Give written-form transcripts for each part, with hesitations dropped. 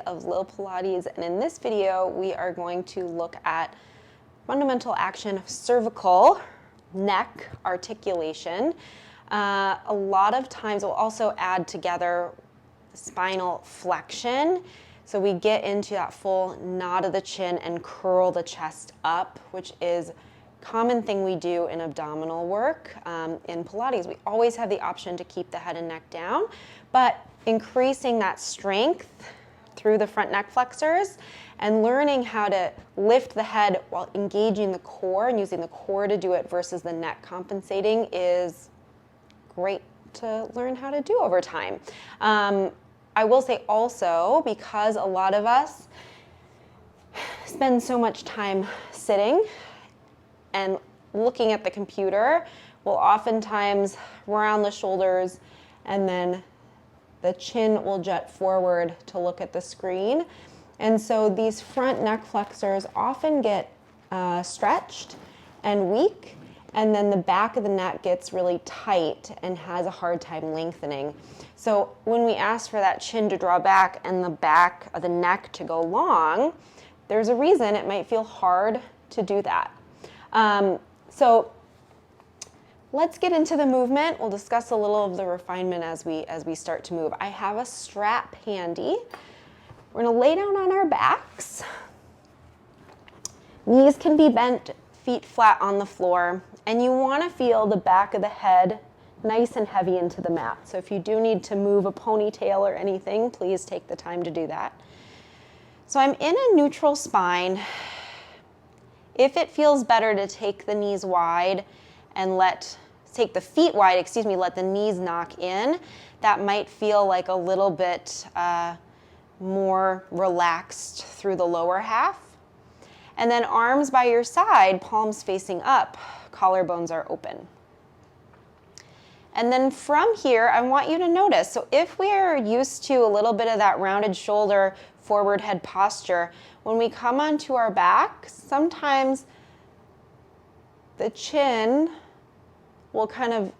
of Lil Pilates, and in this video we are going to look at fundamental action of cervical neck articulation. A lot of times we'll also add together spinal flexion, so we get into that full nod of the chin and curl the chest up, which is a common thing we do in abdominal work. In Pilates, we always have the option to keep the head and neck down, but increasing that strength through the front neck flexors and learning how to lift the head while engaging the core and using the core to do it versus the neck compensating is great to learn how to do over time. I will say also, because a lot of us spend so much time sitting and looking at the computer, we'll oftentimes round the shoulders and then the chin will jut forward to look at the screen. And so these front neck flexors often get stretched and weak, and then the back of the neck gets really tight and has a hard time lengthening. So when we ask for that chin to draw back and the back of the neck to go long, there's a reason it might feel hard to do that. So let's get into the movement. We'll discuss a little of the refinement as we start to move. I have a strap handy. We're gonna lay down on our backs. Knees can be bent, feet flat on the floor, and you wanna feel the back of the head nice and heavy into the mat. So if you do need to move a ponytail or anything, please take the time to do that. So I'm in a neutral spine. If it feels better to take the knees wide and take the feet wide, let the knees knock in, that might feel like a little bit more relaxed through the lower half. And then arms by your side, palms facing up, collarbones are open. And then from here, I want you to notice, so if we are used to a little bit of that rounded shoulder, forward head posture, when we come onto our back, sometimes the chin will kind of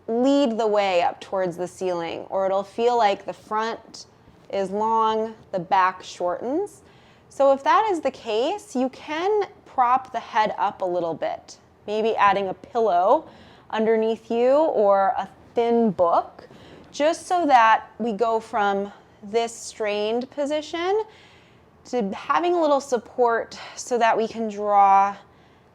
lead the way up towards the ceiling, or it'll feel like the front is long, the back shortens. So if that is the case, you can prop the head up a little bit, maybe adding a pillow underneath you or a thin book, just so that we go from this strained position to having a little support so that we can draw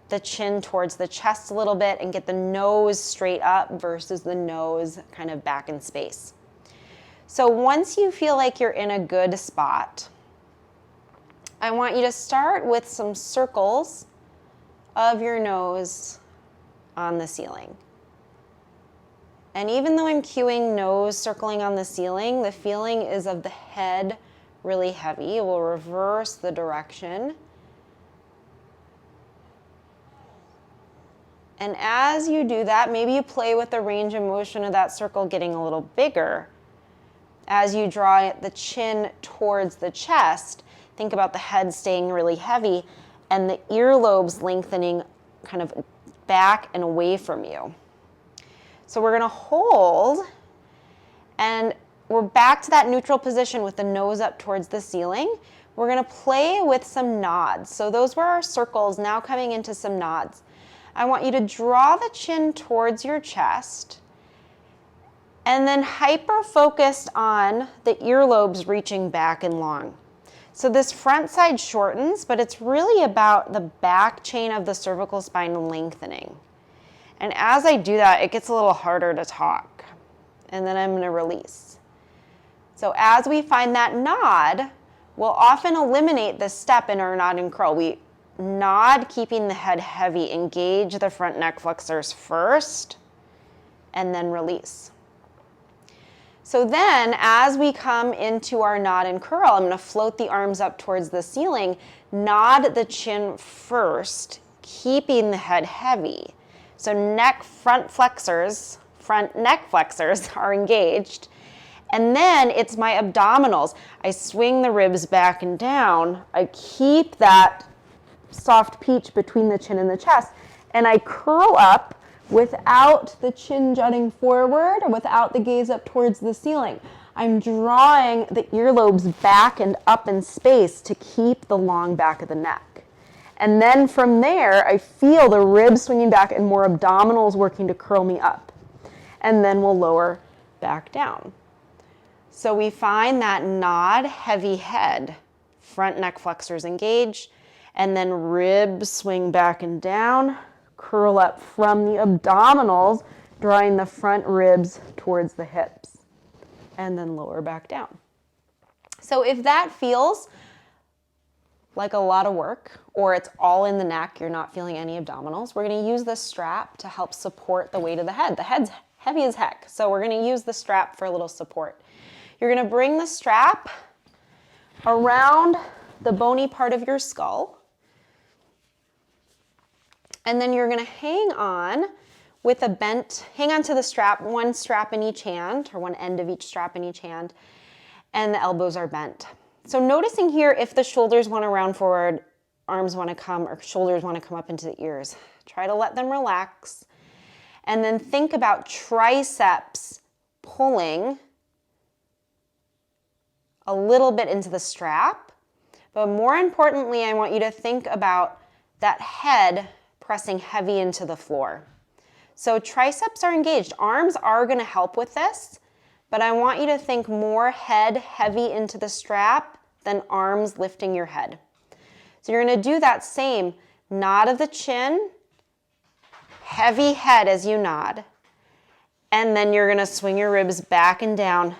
the chin towards the chest a little bit and get the nose straight up versus the nose kind of back in space. So once you feel like you're in a good spot, I want you to start with some circles of your nose on the ceiling. And even though I'm cueing nose circling on the ceiling, the feeling is of the head really heavy. We'll reverse the direction. And as you do that, maybe you play with the range of motion of that circle getting a little bigger. As you draw the chin towards the chest, think about the head staying really heavy and the earlobes lengthening kind of back and away from you. So we're gonna hold, and we're back to that neutral position with the nose up towards the ceiling. We're gonna play with some nods. So those were our circles, now coming into some nods. I want you to draw the chin towards your chest and then hyper-focused on the earlobes reaching back and long. So this front side shortens, but it's really about the back chain of the cervical spine lengthening. And as I do that, it gets a little harder to talk. And then I'm gonna release. So as we find that nod, we'll often eliminate this step in our nod and curl. We nod, keeping the head heavy, engage the front neck flexors first, and then release. So then, as we come into our nod and curl, I'm gonna float the arms up towards the ceiling, nod the chin first, keeping the head heavy. So front neck flexors are engaged. And then it's my abdominals. I swing the ribs back and down. I keep that soft peach between the chin and the chest. And I curl up without the chin jutting forward or without the gaze up towards the ceiling. I'm drawing the earlobes back and up in space to keep the long back of the neck. And then from there, I feel the ribs swinging back and more abdominals working to curl me up. And then we'll lower back down. So we find that nod, heavy head, front neck flexors engage, and then ribs swing back and down, curl up from the abdominals, drawing the front ribs towards the hips, and then lower back down. So if that feels like a lot of work, or it's all in the neck, you're not feeling any abdominals, we're going to use the strap to help support the weight of the head. The head's heavy as heck, so we're going to use the strap for a little support. You're going to bring the strap around the bony part of your skull, and then you're going to hang on with a bent, hang on to the strap, one strap in each hand, or one end of each strap in each hand, and the elbows are bent. So noticing here if the shoulders want to round forward, arms want to come, or shoulders want to come up into the ears. Try to let them relax. And then think about triceps pulling a little bit into the strap. But more importantly, I want you to think about that head pressing heavy into the floor. So triceps are engaged. Arms are going to help with this, but I want you to think more head heavy into the strap than arms lifting your head. So you're going to do that same nod of the chin, heavy head as you nod, and then you're going to swing your ribs back and down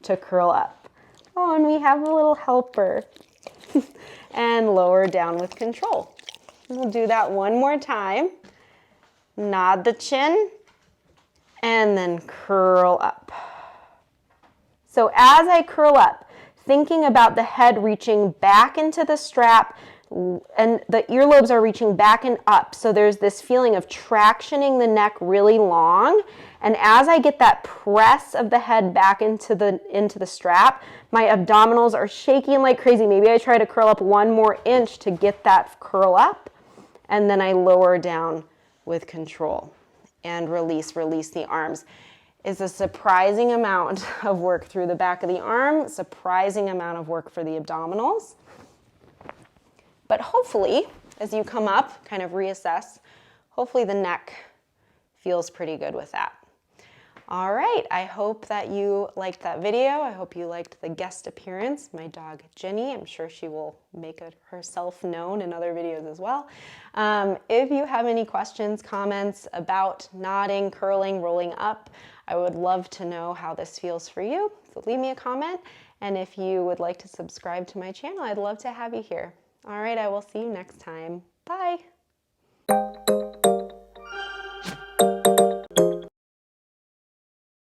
to curl up. Oh, and we have a little helper. And lower down with control. We'll do that one more time. Nod the chin, and then curl up. So as I curl up, thinking about the head reaching back into the strap, and the earlobes are reaching back and up. So there's this feeling of tractioning the neck really long. And as I get that press of the head back into the strap, my abdominals are shaking like crazy. Maybe I try to curl up one more inch to get that curl up. And then I lower down with control and release the arms. It's a surprising amount of work through the back of the arm, surprising amount of work for the abdominals. But hopefully, as you come up, kind of reassess, hopefully the neck feels pretty good with that. All right, I hope that you liked that video. I hope you liked the guest appearance, my dog Jenny. I'm sure she will make herself known in other videos as well. If you have any questions, comments about nodding, curling, rolling up, I would love to know how this feels for you. So leave me a comment. And if you would like to subscribe to my channel, I'd love to have you here. All right, I will see you next time. Bye.